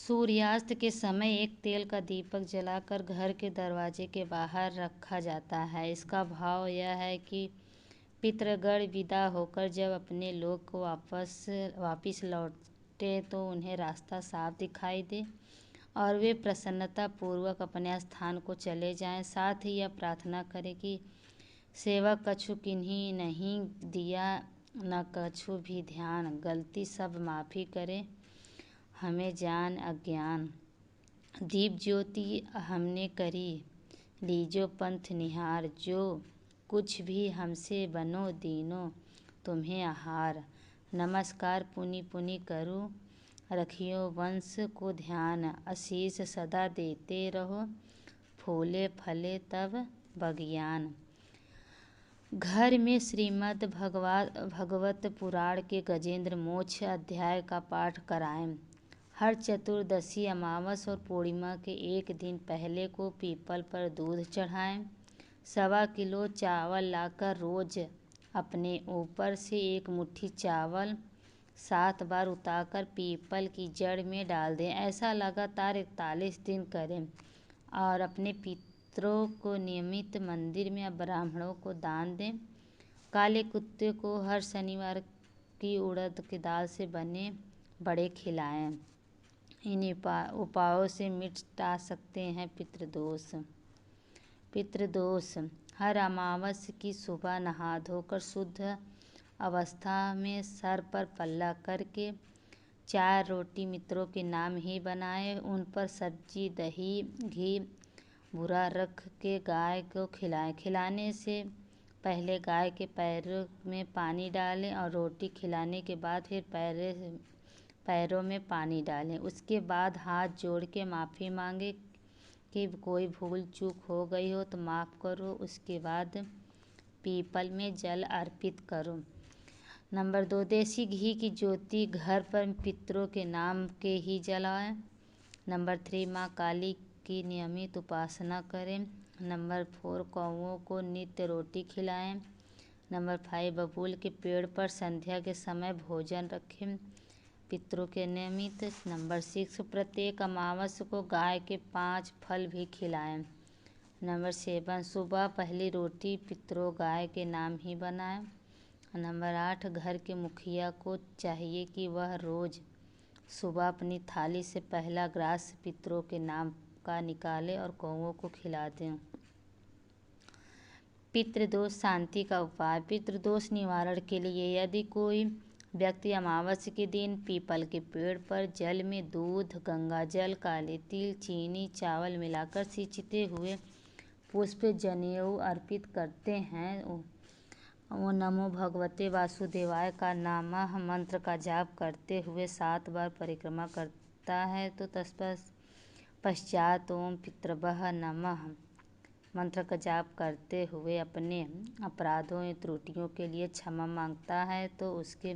सूर्यास्त के समय एक तेल का दीपक जलाकर घर के दरवाजे के बाहर रखा जाता है। इसका भाव यह है कि पितृगण विदा होकर जब अपने लोक को वापिस लौटे तो उन्हें रास्ता साफ दिखाई दे और वे प्रसन्नता पूर्वक अपने स्थान को चले जाएं। साथ ही यह प्रार्थना करें कि सेवक कछु किन्हीं नहीं दिया, न कछु भी ध्यान, गलती सब माफ़ी करे, हमें जान अज्ञान। दीप ज्योति हमने करी, लीजो पंथ निहार, जो कुछ भी हमसे बनो दीनो, तुम्हें आहार। नमस्कार पुनि पुनि करूं, रखियो वंश को ध्यान, आशीष सदा देते रहो, फूले फले तब बगियान। घर में श्रीमद् भगवत पुराण के गजेंद्र मोक्ष अध्याय का पाठ कराएं। हर चतुर्दशी, अमावस और पूर्णिमा के एक दिन पहले को पीपल पर दूध चढ़ाएं। 1.25 किलो चावल लाकर रोज अपने ऊपर से एक मुट्ठी चावल 7 बार उतारकर पीपल की जड़ में डाल दें। ऐसा लगातार 41 दिन करें और अपने पितरों को नियमित मंदिर में या ब्राह्मणों को दान दें। काले कुत्ते को हर शनिवार की उड़द की दाल से बने बड़े खिलाएं। इन उपायों से मिटा सकते हैं पितृदोष। हर अमावस की सुबह नहा धोकर शुद्ध अवस्था में सर पर पल्ला करके 4 रोटी मित्रों के नाम ही बनाएं। उन पर सब्जी, दही, घी, भूरा रख के गाय को खिलाएं। खिलाने से पहले गाय के पैरों में पानी डालें और रोटी खिलाने के बाद फिर पैरों में पानी डालें। उसके बाद हाथ जोड़ के माफ़ी मांगे कि कोई भूल चूक हो गई हो तो माफ़ करो। उसके बाद पीपल में जल अर्पित करो। नंबर 2, देसी घी की ज्योति घर पर पितरों के नाम के ही जलाएं। नंबर 3, माँ काली की नियमित उपासना करें। नंबर 4, कौओं को नित्य रोटी खिलाएं। नंबर 5, बबूल के पेड़ पर संध्या के समय भोजन रखें पितरों के नियमित। नंबर 6, प्रत्येक अमावस को गाय के 5 फल भी खिलाएं। नंबर 7, सुबह पहली रोटी पितरों गाय के नाम ही बनाएं। नंबर 8, घर के मुखिया को चाहिए कि वह रोज सुबह अपनी थाली से पहला ग्रास पितरों के नाम का निकाले और कौओं को खिला दें। पितृदोष शांति का उपाय। पितृदोष निवारण के लिए यदि कोई व्यक्ति अमावस के दिन पीपल के पेड़ पर जल में दूध, गंगाजल, काले तिल, चीनी, चावल मिलाकर सिंचते हुए पुष्प, जनेऊ अर्पित करते हैं, वो नमो भगवते वासुदेवाय का नमः मंत्र का जाप करते हुए 7 बार परिक्रमा करता है तो तत्पश्चात ओम पितृभ्यः नमः मंत्र का जाप करते हुए अपने अपराधों या त्रुटियों के लिए क्षमा मांगता है तो उसके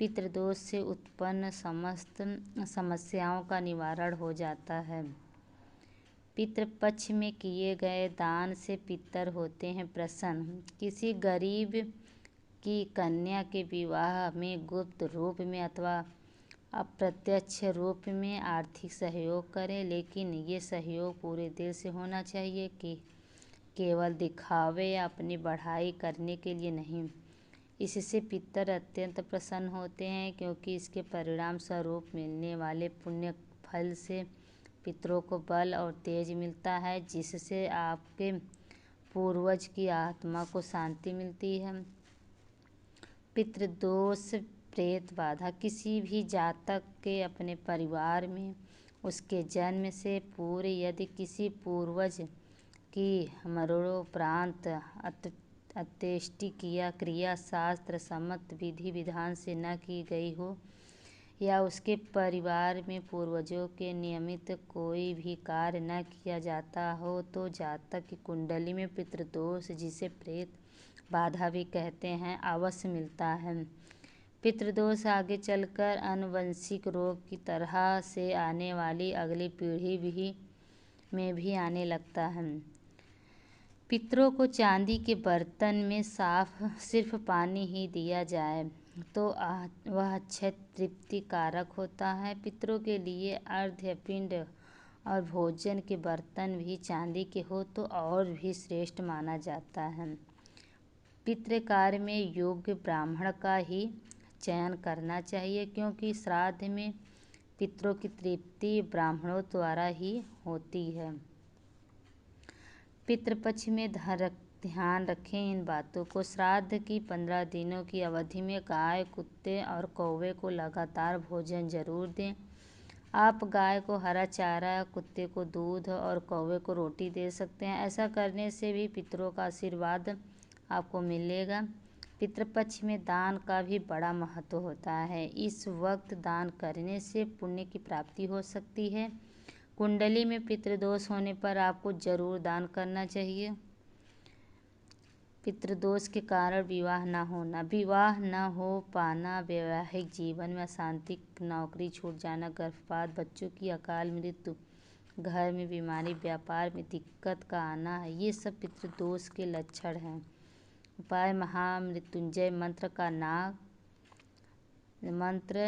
पितृदोष से उत्पन्न समस्त समस्याओं का निवारण हो जाता है। पितृपक्ष में किए गए दान से पितर होते हैं प्रसन्न। किसी गरीब की कन्या के विवाह में गुप्त रूप में अथवा अप्रत्यक्ष रूप में आर्थिक सहयोग करें, लेकिन ये सहयोग पूरे दिल से होना चाहिए कि केवल दिखावे या अपनी बढ़ाई करने के लिए नहीं। इससे पितर अत्यंत प्रसन्न होते हैं क्योंकि इसके परिणाम स्वरूप मिलने वाले पुण्य फल से पितरों को बल और तेज मिलता है, जिससे आपके पूर्वज की आत्मा को शांति मिलती है। पितृदोष प्रेत बाधा। किसी भी जातक के अपने परिवार में उसके जन्म से पूर्व यदि किसी पूर्वज की मरणोपरांत अंत्येष्टि क्रिया शास्त्र सम्मत विधि विधान से न की गई हो या उसके परिवार में पूर्वजों के नियमित कोई भी कार्य न किया जाता हो तो जातक की कुंडली में पितृदोष, जिसे प्रेत बाधा भी कहते हैं, अवश्य मिलता है। पितृदोष आगे चलकर आनुवंशिक रोग की तरह से आने वाली अगली पीढ़ी में भी आने लगता है। पितरों को चांदी के बर्तन में सिर्फ पानी ही दिया जाए। तो वह अक्षय तृप्ति कारक होता है। पितरों के लिए अर्घ्य पिंड और भोजन के बर्तन भी चांदी के हो तो और भी श्रेष्ठ माना जाता है। पितृ कार्य में योग्य ब्राह्मण का ही चयन करना चाहिए, क्योंकि श्राद्ध में पितरों की तृप्ति ब्राह्मणों द्वारा ही होती है। पितृपक्ष में ध्यान रखें इन बातों को। श्राद्ध की 15 दिनों की अवधि में गाय, कुत्ते और कौवे को लगातार भोजन जरूर दें। आप गाय को हरा चारा, कुत्ते को दूध और कौवे को रोटी दे सकते हैं। ऐसा करने से भी पितरों का आशीर्वाद आपको मिलेगा। पितृपक्ष में दान का भी बड़ा महत्व होता है। इस वक्त दान करने से पुण्य की प्राप्ति हो सकती है। कुंडली में पितृदोष होने पर आपको जरूर दान करना चाहिए। पितृदोष के कारण विवाह न होना, विवाह न हो पाना, वैवाहिक जीवन में अशांति, नौकरी छूट जाना, गर्भपात, बच्चों की अकाल मृत्यु, घर में बीमारी, व्यापार में दिक्कत का आना है, ये सब पितृदोष के लक्षण हैं। उपाय: महामृत्युंजय मंत्र का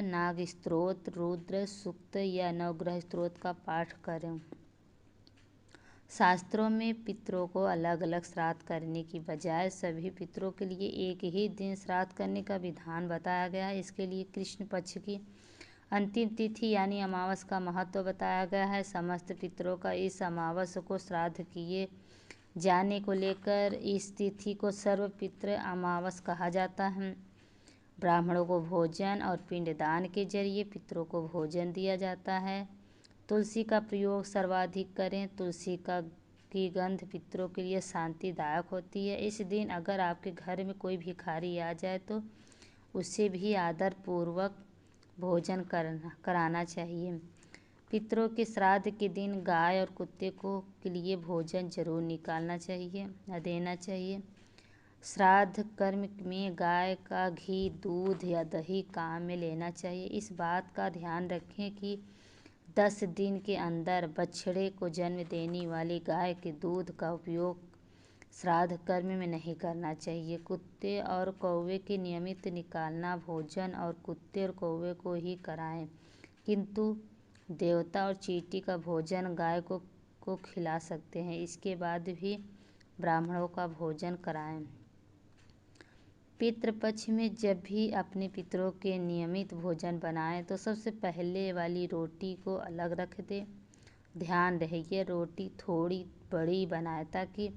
नाग स्तोत्र, रुद्र सूक्त या नवग्रह स्तोत्र का पाठ करें। शास्त्रों में पितरों को अलग अलग श्राद्ध करने की बजाय सभी पितरों के लिए एक ही दिन श्राद्ध करने का विधान बताया गया है। इसके लिए कृष्ण पक्ष की अंतिम तिथि यानी अमावस का महत्व बताया गया है। समस्त पितरों का इस अमावस को श्राद्ध किए जाने को लेकर इस तिथि को सर्वपितृ अमावस कहा जाता है। ब्राह्मणों को भोजन और पिंडदान के जरिए पितरों को भोजन दिया जाता है। तुलसी का प्रयोग सर्वाधिक करें। तुलसी की गंध पितरों के लिए शांतिदायक होती है। इस दिन अगर आपके घर में कोई भिखारी आ जाए तो उसे भी आदर पूर्वक भोजन कराना चाहिए। पितरों के श्राद्ध के दिन गाय और कुत्ते के लिए भोजन जरूर निकालना चाहिए या देना चाहिए। श्राद्ध कर्म में गाय का घी, दूध या दही काम में लेना चाहिए। इस बात का ध्यान रखें कि 10 दिन के अंदर बछड़े को जन्म देने वाली गाय के दूध का उपयोग श्राद्ध कर्म में नहीं करना चाहिए। कुत्ते और कौवे के नियमित निकालना भोजन और कुत्ते और कौवे को ही कराएं, किंतु देवता और चींटी का भोजन गाय को खिला सकते हैं। इसके बाद भी ब्राह्मणों का भोजन कराएं। पितृपक्ष में जब भी अपने पितरों के नियमित भोजन बनाएं तो सबसे पहले वाली रोटी को अलग रख दें। ध्यान रहे ये रोटी थोड़ी बड़ी बनाएं ताकि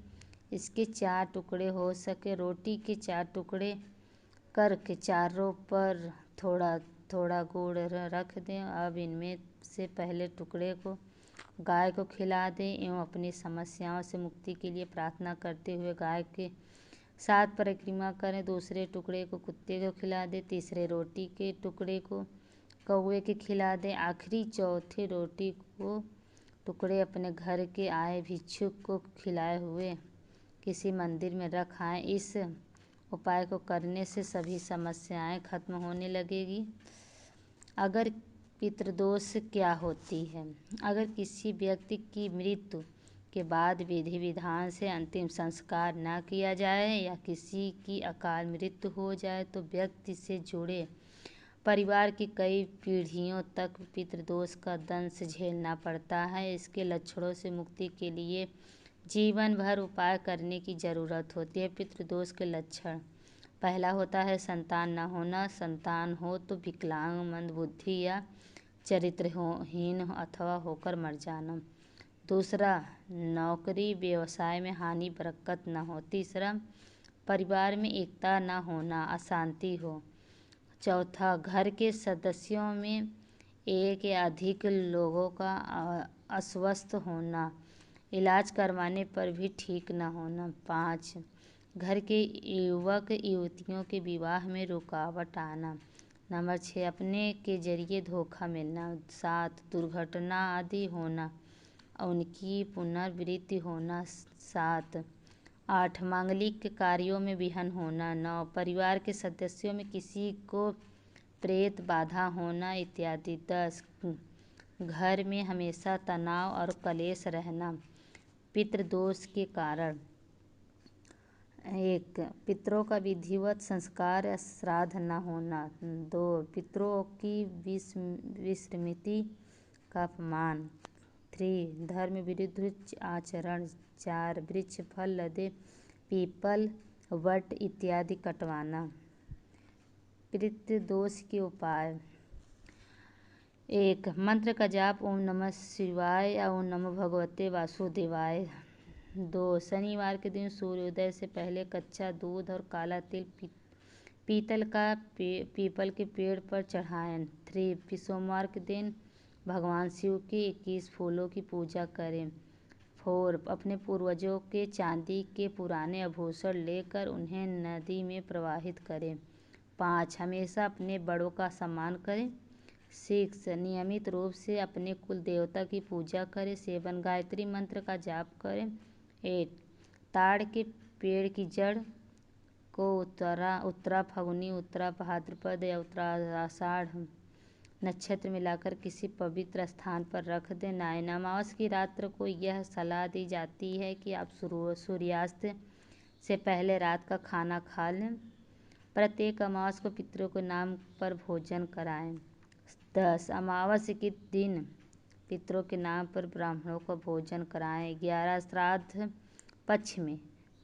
इसके 4 टुकड़े हो सके। रोटी के 4 टुकड़े करके चारों पर थोड़ा थोड़ा गुड़ रख दें। अब इनमें से पहले टुकड़े को गाय को खिला दें एवं अपनी समस्याओं से मुक्ति के लिए प्रार्थना करते हुए गाय के साथ परिक्रमा करें। दूसरे टुकड़े को कुत्ते को खिला दें। तीसरे रोटी के टुकड़े को कौवे के खिला दें। आखिरी चौथे रोटी को टुकड़े अपने घर के आए भिक्षुक को खिलाए हुए किसी मंदिर में रख आएं। इस उपाय को करने से सभी समस्याएं खत्म होने लगेगी। अगर पितृदोष क्या होती है? अगर किसी व्यक्ति की मृत्यु के बाद विधि विधान से अंतिम संस्कार न किया जाए या किसी की अकाल मृत्यु हो जाए तो व्यक्ति से जुड़े परिवार की कई पीढ़ियों तक पितृदोष का दंश झेलना पड़ता है। इसके लक्षणों से मुक्ति के लिए जीवन भर उपाय करने की जरूरत होती है। पितृदोष के लक्षण: पहला होता है संतान न होना। संतान हो तो विकलांग, मंदबुद्धि या चरित्रहीन अथवा होकर मर जाना। दूसरा, नौकरी व्यवसाय में हानि बरकत न हो। तीसरा, परिवार में एकता न होना, अशांति हो। चौथा, घर के सदस्यों में एक या अधिक लोगों का अस्वस्थ होना, इलाज करवाने पर भी ठीक न होना। 5, घर के युवक युवतियों के विवाह में रुकावट आना। नंबर 6, अपने के जरिए धोखा मिलना। 7, दुर्घटना आदि होना, उनकी पुनरावृत्ति होना। 7, 8, मांगलिक कार्यों में विघ्न होना। 9, परिवार के सदस्यों में किसी को प्रेत बाधा होना इत्यादि। 10, घर में हमेशा तनाव और कलेश रहना। पितृदोष के कारण 1. पितरों का विधिवत संस्कार या श्राद्ध न होना। 2. पितरों की विस्मृति का अपमान। 3. धर्म विरुद्ध आचरण। 4. वृक्ष फल लदे पीपल वट इत्यादि कटवाना। पितृदोष के उपाय। 1. मंत्र का जाप ओम नमः शिवाय या ओम नमः भगवते वासुदेवाय। 2. शनिवार के दिन सूर्योदय से पहले कच्चा दूध और काला तिल पीतल का पीपल के पेड़ पर चढ़ाएं। 3. सोमवार के दिन भगवान शिव के 21 फूलों की पूजा करें। 4. अपने पूर्वजों के चांदी के पुराने आभूषण लेकर उन्हें नदी में प्रवाहित करें। 5. हमेशा अपने बड़ों का सम्मान करें। 6. नियमित रूप से अपने कुल देवता की पूजा करें। 7. गायत्री मंत्र का जाप करें। 8. ताड़ के पेड़ की जड़ को उत्तरा फाल्गुनी, उत्तरा भाद्रपद या उत्तरा आषाढ़ नक्षत्र में लाकर किसी पवित्र स्थान पर रख दें। 9. अमावस की रात्र को यह सलाह दी जाती है कि आप सूर्यास्त से पहले रात का खाना खा लें। प्रत्येक अमावस को पितरों के नाम पर भोजन कराएं। 10. अमावस के दिन पितरों के नाम पर ब्राह्मणों को भोजन कराएं। 11. श्राद्ध पक्ष में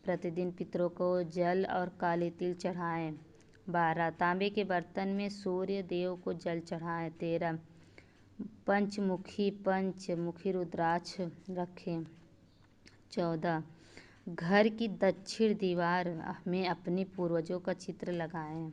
प्रतिदिन पितरों को जल और काले तिल चढ़ाएं। 12. तांबे के बर्तन में सूर्य देव को जल चढ़ाएं। 13. पंचमुखी रुद्राक्ष रखें। 14. घर की दक्षिण दीवार में अपने पूर्वजों का चित्र लगाएं।